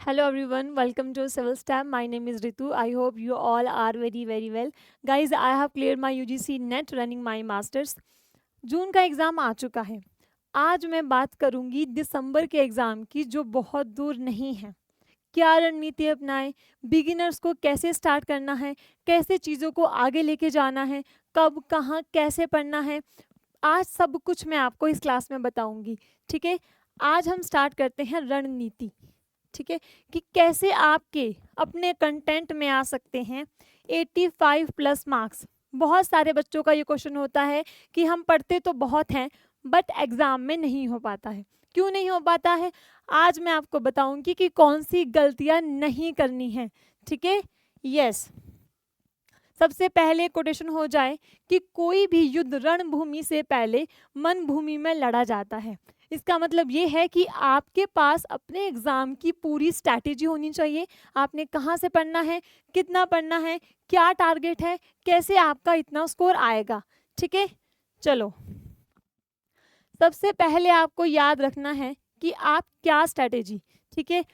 Hello everyone, welcome to Civil Stamp. My name is Ritu. I hope you all are very well. Guys, I have cleared my UGC NET running my masters. जून का exam आ चुका है. आज मैं बात करूंगी दिसंबर के exam की जो बहुत दूर नहीं है. क्या रणनीति अपनाएं, बिगिनर्स को कैसे स्टार्ट करना है, कैसे चीज़ों को आगे लेके जाना है, कब कहाँ कैसे पढ़ना है, आज सब कुछ मैं आपको इस क्लास में बताऊंगी. ठीक है, आज हम स्टार्ट करते हैं रणनीति. ठीक है, कि कैसे आपके अपने कंटेंट में आ सकते हैं 85 प्लस मार्क्स. बहुत सारे बच्चों का ये क्वेश्चन होता है कि हम पढ़ते तो बहुत हैं बट एग्ज़ाम में नहीं हो पाता है. क्यों नहीं हो पाता है? आज मैं आपको बताऊंगी कि कौन सी गलतियां नहीं करनी है. ठीक है, यस. सबसे पहले कोटेशन हो जाए कि कोई भी युद्ध रणभूमि से पहले मन भूमि में लड़ा जाता है. इसका मतलब ये है कि आपके पास अपने एग्ज़ाम की पूरी स्ट्रैटेजी होनी चाहिए. आपने कहाँ से पढ़ना है, कितना पढ़ना है, क्या टारगेट है, कैसे आपका इतना स्कोर आएगा. ठीक है, चलो. सबसे पहले आपको याद रखना है कि आप क्या स्ट्रैटेजी. ठीक है,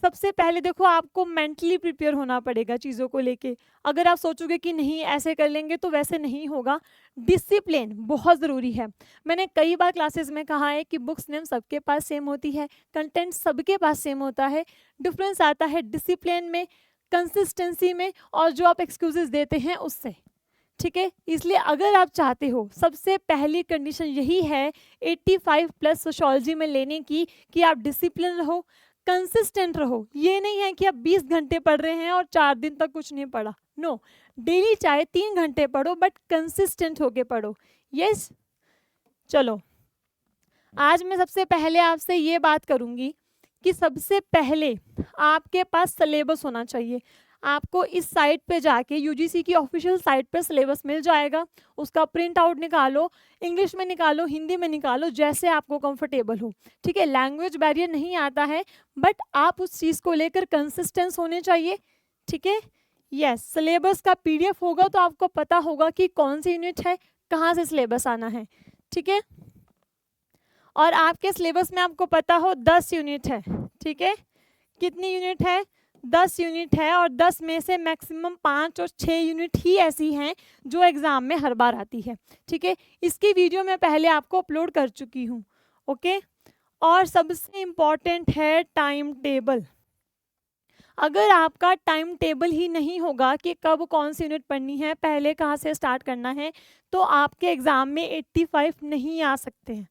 सबसे पहले देखो आपको मेंटली प्रिपेयर होना पड़ेगा चीज़ों को लेके. अगर आप सोचोगे कि नहीं ऐसे कर लेंगे तो वैसे नहीं होगा. डिसिप्लिन बहुत ज़रूरी है. मैंने कई बार क्लासेस में कहा है कि बुक्स नेम सबके पास सेम होती है, कंटेंट सबके पास सेम होता है. डिफरेंस आता है डिसिप्लिन में, कंसिस्टेंसी में और जो आप एक्सक्यूजेस देते हैं उससे. ठीक है, इसलिए अगर आप चाहते हो, सबसे पहली कंडीशन यही है 85 प्लस सोशियोलॉजी में लेने की कि आप डिसिप्लिन रहो, कंसिस्टेंट रहो. ये नहीं है कि आप 20 घंटे पढ़ रहे हैं और 4 दिन तक कुछ नहीं पढ़ा. नो, डेली चाहे 3 घंटे पढ़ो बट कंसिस्टेंट होके पढ़ो. यस, चलो. आज मैं सबसे पहले आपसे ये बात करूंगी कि सबसे पहले आपके पास सिलेबस होना चाहिए. आपको इस साइट पे जाके यूजीसी की ऑफिशियल साइट पे सिलेबस मिल जाएगा. उसका प्रिंट आउट निकालो, इंग्लिश में निकालो, हिंदी में निकालो, जैसे आपको कंफर्टेबल हो. ठीक है, लैंग्वेज बैरियर नहीं आता है बट आप उस चीज़ को लेकर कंसिस्टेंस होने चाहिए. ठीक है, यस. सिलेबस का पीडीएफ होगा तो आपको पता होगा कि कौन सी यूनिट है, कहाँ से सिलेबस आना है. ठीक है, और आपके सिलेबस में आपको पता हो 10 यूनिट है. ठीक है, कितनी यूनिट है? 10 यूनिट है और 10 में से मैक्सिमम 5 और 6 यूनिट ही ऐसी हैं जो एग्ज़ाम में हर बार आती है. ठीक है, इसकी वीडियो मैं पहले आपको अपलोड कर चुकी हूँ. ओके, और सबसे इम्पॉर्टेंट है टाइम टेबल. अगर आपका टाइम टेबल ही नहीं होगा कि कब कौन सी यूनिट पढ़नी है, पहले कहाँ से स्टार्ट करना है, तो आपके एग्ज़ाम में 85 नहीं आ सकते हैं.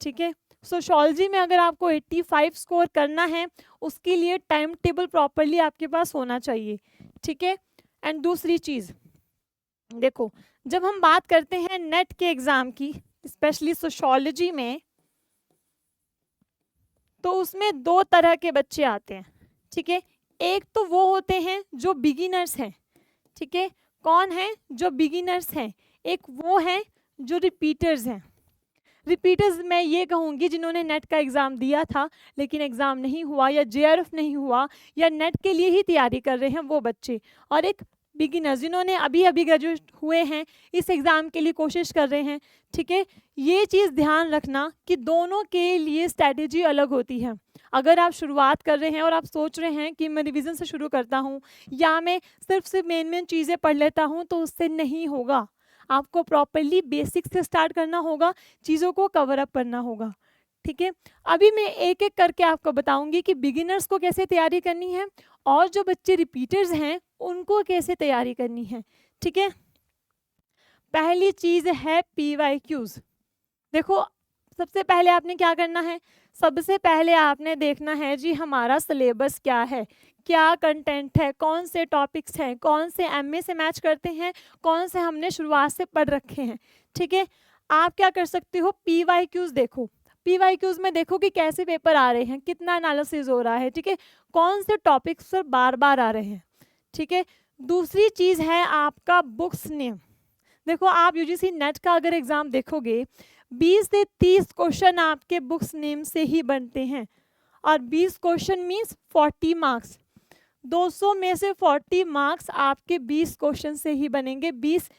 ठीक है, सोशियोलॉजी में अगर आपको 85 स्कोर करना है उसके लिए टाइम टेबल प्रॉपरली आपके पास होना चाहिए. ठीक है, एंड दूसरी चीज़ देखो, जब हम बात करते हैं नेट के एग्ज़ाम की, स्पेशली सोशियोलॉजी में, तो उसमें 2 तरह के बच्चे आते हैं. ठीक है, एक तो वो होते हैं जो बिगिनर्स हैं. ठीक है, कौन है जो बिगिनर्स हैं? एक वो हैं जो रिपीटर्स हैं. रिपीटर्स मैं ये कहूँगी जिन्होंने नेट का एग्ज़ाम दिया था लेकिन एग्ज़ाम नहीं हुआ, या जेआरएफ नहीं हुआ, या नेट के लिए ही तैयारी कर रहे हैं वो बच्चे. और एक बिगिनर्स जिन्होंने अभी अभी ग्रेजुएट हुए हैं, इस एग्ज़ाम के लिए कोशिश कर रहे हैं. ठीक है, ये चीज़ ध्यान रखना कि दोनों के लिए स्ट्रैटेजी अलग होती है. अगर आप शुरुआत कर रहे हैं और आप सोच रहे हैं कि मैं रिवीजन से शुरू करता हूँ या मैं सिर्फ मेन चीज़ें पढ़ लेता हूँ, तो उससे नहीं होगा. आपको प्रॉपरली बेसिक से स्टार्ट करना होगा, चीज़ों को कवर अप करना होगा. ठीक है, अभी मैं एक एक करके आपको बताऊंगी कि बिगिनर्स को कैसे तैयारी करनी है और जो बच्चे रिपीटर्स हैं उनको कैसे तैयारी करनी है. ठीक है, पहली चीज़ है PYQs. देखो, सबसे पहले आपने क्या करना है? सबसे पहले आपने देखना है जी हमारा सिलेबस क्या है, क्या कंटेंट है, कौन से टॉपिक्स हैं, कौन से एमए से मैच करते हैं, कौन से हमने शुरुआत से पढ़ रखे हैं. ठीक है, आप क्या कर सकते हो? PYQs देखो. PYQs में देखो कि कैसे पेपर आ रहे हैं, कितना एनालिसिस हो रहा है. ठीक है, कौन से टॉपिक्स पर बार बार आ रहे हैं. ठीक है, दूसरी चीज़ है आपका बुक्स नेम. देखो, आप यूजीसी नेट का अगर एग्ज़ाम देखोगे 20 से 30 क्वेश्चन आपके बुक्स नेम से ही बनते हैं. और 20 क्वेश्चन मीन्स 40 मार्क्स. 200 में से 40 मार्क्स आपके 20 क्वेश्चन से ही बनेंगे. 20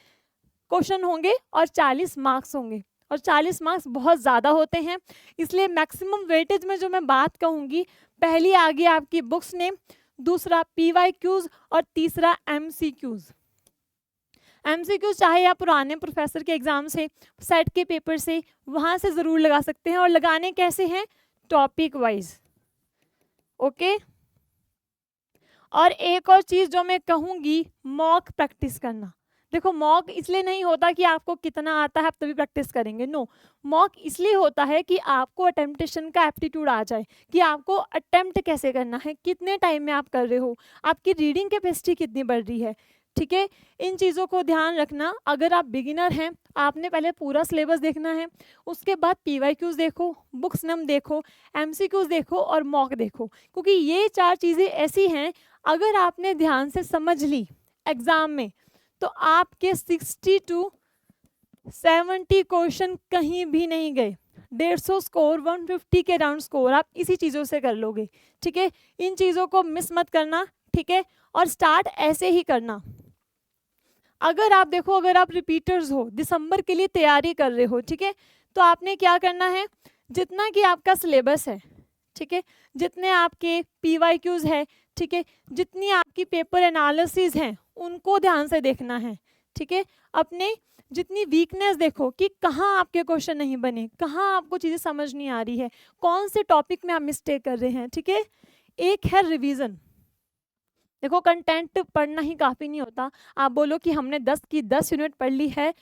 क्वेश्चन होंगे और 40 मार्क्स होंगे, और 40 मार्क्स बहुत ज़्यादा होते हैं. इसलिए मैक्सिमम वेटेज में जो मैं बात कहूँगी, पहली आ गई आपकी बुक्स नेम, दूसरा PYQs और तीसरा MCQs। MCQs चाहे आप पुराने प्रोफेसर के एग्जाम से, सेट के पेपर से, वहां से जरूर लगा सकते हैं। और लगाने कैसे हैं? Topic wise. ओके। और एक और चीज जो मैं कहूंगी, मॉक प्रैक्टिस करना। देखो मॉक इसलिए नहीं होता कि आपको कितना आता है आप तभी प्रैक्टिस करेंगे, नो। मॉक इसलिए होता है कि आपको अटेम्प्टेशन का एप्टीट्यूड आ जाए, कि आपको अटेम्प्ट कैसे करना है, कितने टाइम में आप कर रहे हो, आपकी रीडिंग कैपेसिटी कितनी बढ़ रही है। ठीक है, इन चीज़ों को ध्यान रखना। अगर आप बिगिनर हैं, आपने पहले पूरा सिलेबस देखना है, उसके बाद PYQs देखो, बुक्स नम देखो, MCQs देखो और मॉक देखो, क्योंकि ये 4 चीज़ें ऐसी हैं, अगर आपने ध्यान से समझ ली एग्जाम में, तो आपके 60 to 70 क्वेश्चन कहीं भी नहीं गए। 150 स्कोर, 150 के राउंड स्कोर आप इसी चीज़ों से कर लोगे। ठीक है, इन चीज़ों को मिस मत करना। ठीक है, और स्टार्ट ऐसे ही करना। अगर आप देखो, अगर आप रिपीटर्स हो, दिसंबर के लिए तैयारी कर रहे हो, ठीक है, तो आपने क्या करना है, जितना कि आपका सिलेबस है, ठीक है, जितने आपके PYQs है, ठीक है, जितनी आपकी पेपर एनालिसिस हैं, उनको ध्यान से देखना है। ठीक है, अपने जितनी वीकनेस देखो कि कहाँ आपके क्वेश्चन नहीं बने, कहाँ आपको चीज़ें समझ नहीं आ रही है, कौन से टॉपिक में आप मिस्टेक कर रहे हैं। ठीक है, एक है रिवीजन। देखो कंटेंट पढ़ना ही काफ़ी नहीं होता। आप बोलो कि हमने 10 की 10 यूनिट पढ़ ली है,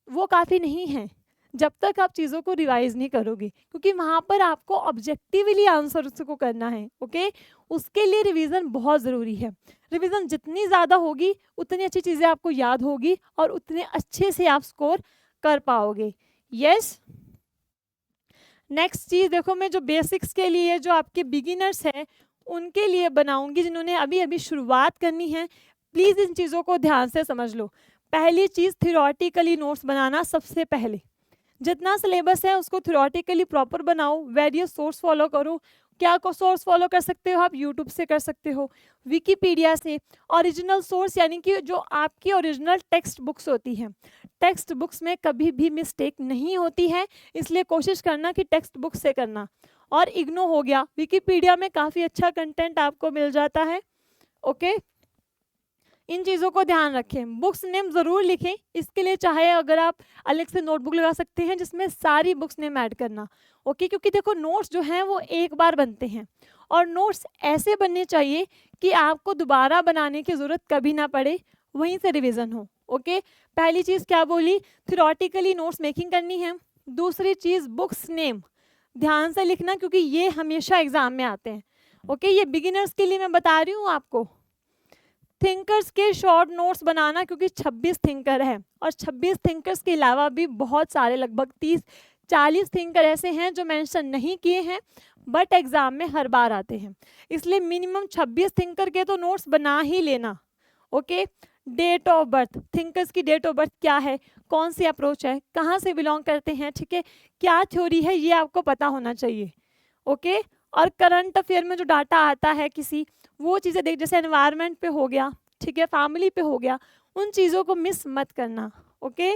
वो काफ़ी नहीं है जब तक आप चीज़ों को रिवाइज नहीं करोगे, क्योंकि वहाँ पर आपको ऑब्जेक्टिवली आंसर को करना है। ओके, उसके लिए रिवीजन बहुत ज़रूरी है। रिवीजन जितनी ज़्यादा होगी उतनी अच्छी चीज़ें आपको याद होगी और उतने अच्छे से आप स्कोर कर पाओगे। यस। नेक्स्ट चीज़ देखो, मैं जो बेसिक्स के लिए जो आपके बिगिनर्स हैं उनके लिए बनाऊंगी, जिन्होंने अभी अभी शुरुआत करनी है। प्लीज़ इन चीज़ों को ध्यान से समझ लो। पहली चीज़, थियोरेटिकली नोट्स बनाना सबसे पहले। जितना सिलेबस है उसको थियोरेटिकली प्रॉपर बनाओ, वेरियस सोर्स फॉलो करो। क्या को सोर्स फॉलो कर सकते हो आप? यूट्यूब से कर सकते हो, विकीपीडिया से। ओरिजिनल सोर्स यानी कि जो आपकी ओरिजिनल टेक्स्ट बुक्स होती हैं, टेक्स्ट बुक्स में कभी भी मिस्टेक नहीं होती है, इसलिए कोशिश करना कि टेक्स्ट बुक से करना। और इग्नो हो गया, विकीपीडिया में काफ़ी अच्छा कंटेंट आपको मिल जाता है। ओके, इन चीज़ों को ध्यान रखें। बुक्स नेम ज़रूर लिखें, इसके लिए चाहे अगर आप अलग से नोटबुक लगा सकते हैं जिसमें सारी बुक्स नेम ऐड करना। ओके, क्योंकि देखो नोट्स जो हैं वो एक बार बनते हैं, और नोट्स ऐसे बनने चाहिए कि आपको दोबारा बनाने की ज़रूरत कभी ना पड़े, वहीं से रिविज़न हो। ओके, पहली चीज़ क्या बोली? थियोरेटिकली नोट्स मेकिंग करनी है। दूसरी चीज़, बुक्स नेम ध्यान से लिखना, क्योंकि ये हमेशा एग्जाम में आते हैं। ओके, ये बिगिनर्स के लिए मैं बता रही हूँ आपको। थिंकर्स के शॉर्ट नोट्स बनाना, क्योंकि 26 थिंकर है, और 26 थिंकर्स के अलावा भी बहुत सारे लगभग 30-40 थिंकर ऐसे हैं जो मेंशन नहीं किए हैं बट एग्जाम में हर बार आते हैं, इसलिए मिनिमम 26 थिंकर के तो नोट्स बना ही लेना। Okay, date of birth, thinkers की डेट ऑफ बर्थ क्या है, कौन सी अप्रोच है, कहाँ से बिलोंग करते हैं, ठीक है, क्या थ्योरी है, ये आपको पता होना चाहिए। ओके, और करंट अफेयर में जो डाटा आता है किसी, वो चीज़ें देख, जैसे एनवायरनमेंट पे हो गया, ठीक है, फैमिली पे हो गया, उन चीज़ों को मिस मत करना। Okay,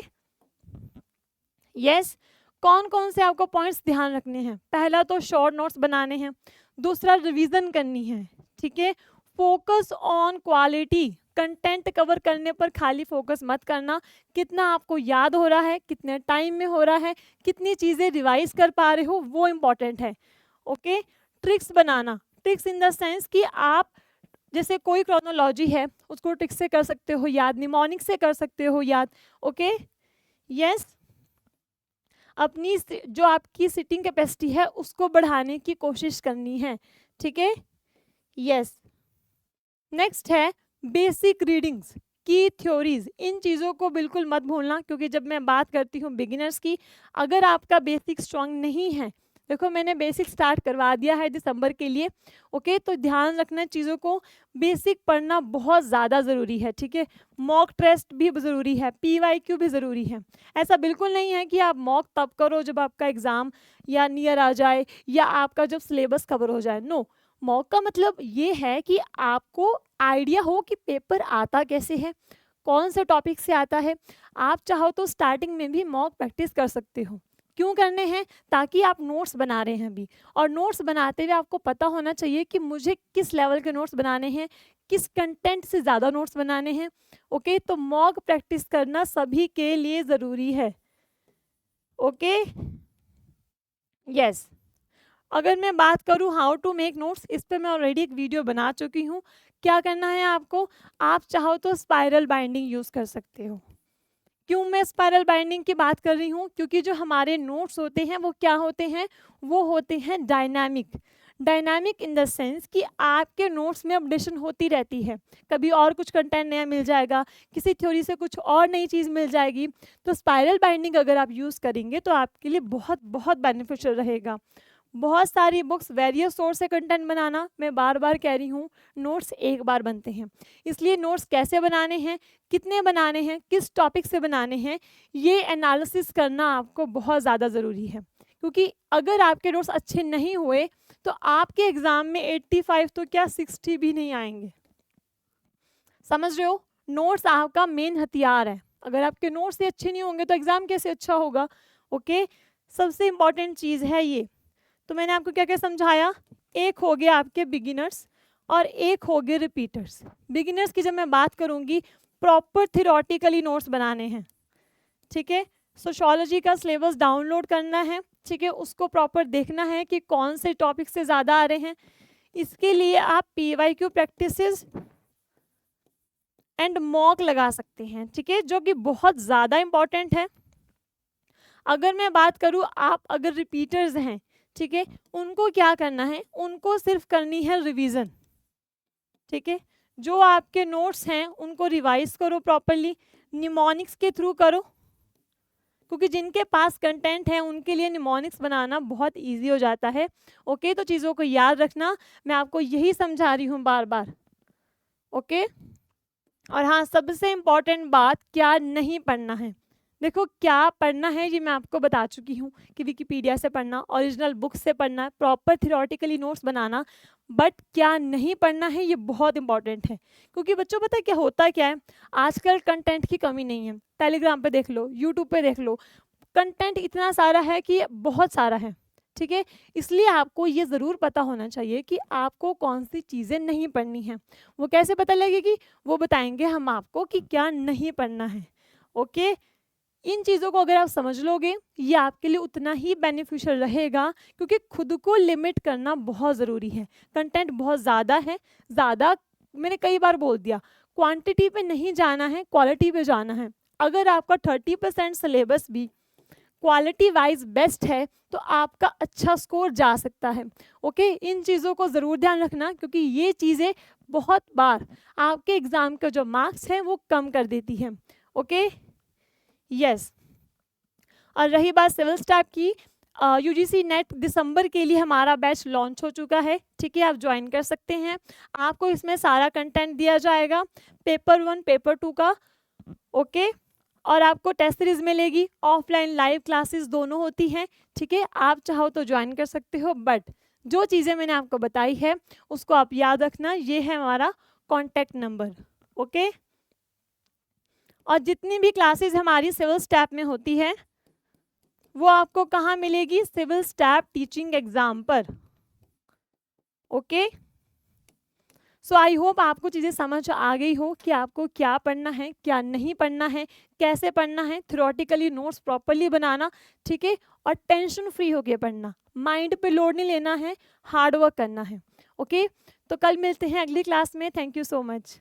yes. कौन कौन से आपको पॉइंट्स ध्यान रखने हैं? पहला तो शॉर्ट नोट्स बनाने हैं, दूसरा रिवीजन करनी है, ठीक है, focus on quality, content cover करने पर खाली फोकस मत करना, कितना आपको याद हो रहा है, कितने टाइम में हो रहा है, कितनी चीज़ें रिवाइज कर पा रहे हो, वो इम्पॉर्टेंट है। Okay, tricks banana, tricks in the sense कि आप जैसे कोई क्रोनोलॉजी है उसको ट्रिक से कर सकते हो याद, निमोनिक से कर सकते हो याद। Okay, yes. अपनी जो आपकी सिटिंग कैपेसिटी है उसको बढ़ाने की कोशिश करनी है, ठीक है, यस। नेक्स्ट है बेसिक रीडिंग्स की थ्योरीज, इन चीज़ों को बिल्कुल मत भूलना, क्योंकि जब मैं बात करती हूँ बिगिनर्स की, अगर आपका बेसिक स्ट्रांग नहीं है, देखो मैंने बेसिक स्टार्ट करवा दिया है दिसंबर के लिए। ओके, तो ध्यान रखना चीज़ों को, बेसिक पढ़ना बहुत ज़्यादा ज़रूरी है, ठीक है, मॉक टेस्ट भी ज़रूरी है, PYQ भी ज़रूरी है। ऐसा बिल्कुल नहीं है कि आप मॉक तब करो जब आपका एग्ज़ाम या नियर आ जाए या आपका जब सिलेबस कवर हो जाए, नो। मॉक का मतलब ये है कि आपको आइडिया हो कि पेपर आता कैसे है, कौन से टॉपिक से आता है। आप चाहो तो स्टार्टिंग में भी मॉक प्रैक्टिस कर सकते हो, क्यों करने हैं? ताकि आप नोट्स बना रहे हैं अभी, और नोट्स बनाते हुए आपको पता होना चाहिए कि मुझे किस लेवल के नोट्स बनाने हैं, किस कंटेंट से ज़्यादा नोट्स बनाने हैं। ओके, तो मॉक प्रैक्टिस करना सभी के लिए ज़रूरी है। Okay, yes. अगर मैं बात करूँ हाउ टू मेक नोट्स, इस पे मैं ऑलरेडी एक वीडियो बना चुकी हूँ। क्या करना है आपको? आप चाहो तो स्पाइरल बाइंडिंग यूज़ कर सकते हो। क्यों मैं स्पाइरल बाइंडिंग की बात कर रही हूँ? क्योंकि जो हमारे नोट्स होते हैं वो क्या होते हैं? वो होते हैं dynamic. Dynamic in the sense कि आपके नोट्स में अपडेशन होती रहती है, कभी और कुछ कंटेंट नया मिल जाएगा, किसी थ्योरी से कुछ और नई चीज़ मिल जाएगी। तो स्पाइरल बाइंडिंग अगर आप यूज़ करेंगे तो आपके लिए बहुत बहुत बेनिफिशियल रहेगा। बहुत सारी बुक्स, वेरियस सोर्स से कंटेंट बनाना, मैं बार बार कह रही हूँ, नोट्स एक बार बनते हैं। इसलिए नोट्स कैसे बनाने हैं, कितने बनाने हैं, किस टॉपिक से बनाने हैं, ये एनालिसिस करना आपको बहुत ज़्यादा ज़रूरी है। क्योंकि अगर आपके नोट्स अच्छे नहीं हुए तो आपके एग्ज़ाम में 85 तो क्या 60 भी नहीं आएंगे। समझ रहे हो? नोट्स आपका मेन हथियार है। अगर आपके नोट्स ही अच्छे नहीं होंगे तो एग्ज़ाम कैसे अच्छा होगा? ओके, सबसे इम्पॉर्टेंट चीज़ है ये। तो मैंने आपको क्या क्या समझाया? एक हो गया आपके बिगिनर्स और एक हो गए रिपीटर्स। बिगिनर्स की जब मैं बात करूंगी, प्रॉपर थियोरेटिकली नोट्स बनाने हैं, ठीक है। सोशियोलॉजी का सिलेबस डाउनलोड करना है, ठीक है, उसको प्रॉपर देखना है कि कौन से टॉपिक से ज़्यादा आ रहे हैं। इसके लिए आप PYQ प्रैक्टिसेस एंड मॉक लगा सकते हैं, ठीक है, जो कि बहुत ज़्यादा इम्पॉर्टेंट है। अगर मैं बात करूँ, आप अगर रिपीटर्स हैं, ठीक है, उनको क्या करना है? उनको सिर्फ करनी है रिवीजन, ठीक है। जो आपके नोट्स हैं उनको रिवाइज करो प्रॉपरली, निमोनिक्स के थ्रू करो, क्योंकि जिनके पास कंटेंट है उनके लिए निमोनिक्स बनाना बहुत इजी हो जाता है। ओके, तो चीज़ों को याद रखना, मैं आपको यही समझा रही हूँ बार बार। ओके, और हाँ, सबसे इम्पॉर्टेंट बात, क्या नहीं पढ़ना है। देखो, क्या पढ़ना है ये मैं आपको बता चुकी हूँ कि विकिपीडिया से पढ़ना, ओरिजिनल बुक से पढ़ना, proper theoretically notes banana. But क्या नहीं पढ़ना है ये बहुत इंपॉर्टेंट है, क्योंकि बच्चों पता है क्या होता क्या है, आजकल कंटेंट की कमी नहीं है। टेलीग्राम पे देख लो, यूट्यूब पे देख लो, कंटेंट इतना सारा है कि बहुत सारा है, ठीक है। इसलिए आपको ये ज़रूर पता होना चाहिए कि आपको कौन सी चीज़ें नहीं पढ़नी हैं। वो कैसे पता लगेगी? वो बताएंगे हम आपको कि क्या नहीं पढ़ना है। ओके, इन चीज़ों को अगर आप समझ लोगे, ये आपके लिए उतना ही बेनिफिशियल रहेगा, क्योंकि खुद को लिमिट करना बहुत ज़रूरी है। कंटेंट बहुत ज़्यादा है, ज़्यादा, मैंने कई बार बोल दिया, क्वांटिटी पे नहीं जाना है, क्वालिटी पे जाना है। अगर आपका 30% सिलेबस भी क्वालिटी वाइज बेस्ट है तो आपका अच्छा स्कोर जा सकता है। ओके, इन चीज़ों को ज़रूर ध्यान रखना, क्योंकि ये चीज़ें बहुत बार आपके एग्ज़ाम के जो मार्क्स हैं वो कम कर देती हैं। Okay, yes. और रही बात सिविल स्टाफ की, UGC नेट दिसंबर के लिए हमारा बैच लॉन्च हो चुका है, ठीक है, आप ज्वाइन कर सकते हैं। आपको इसमें सारा कंटेंट दिया जाएगा, पेपर 1 पेपर 2 का। ओके, और आपको टेस्ट सीरीज मिलेगी, ऑफलाइन लाइव क्लासेस दोनों होती हैं, ठीक है। आप चाहो तो ज्वाइन कर सकते हो, बट जो चीज़ें मैंने आपको बताई है उसको आप याद रखना। ये है हमारा कॉन्टैक्ट नंबर। ओके, और जितनी भी क्लासेस हमारी सिविल स्टाफ में होती है वो आपको कहाँ मिलेगी? सिविल स्टाफ टीचिंग एग्जाम पर। ओके, सो आई होप आपको चीज़ें समझ आ गई हो कि आपको क्या पढ़ना है, क्या नहीं पढ़ना है, कैसे पढ़ना है, थ्योरेटिकली नोट्स प्रॉपरली बनाना, ठीक है, और टेंशन फ्री होके पढ़ना, माइंड पे लोड नहीं लेना है, हार्ड वर्क करना है। ओके, तो कल मिलते हैं अगली क्लास में। Thank you so much.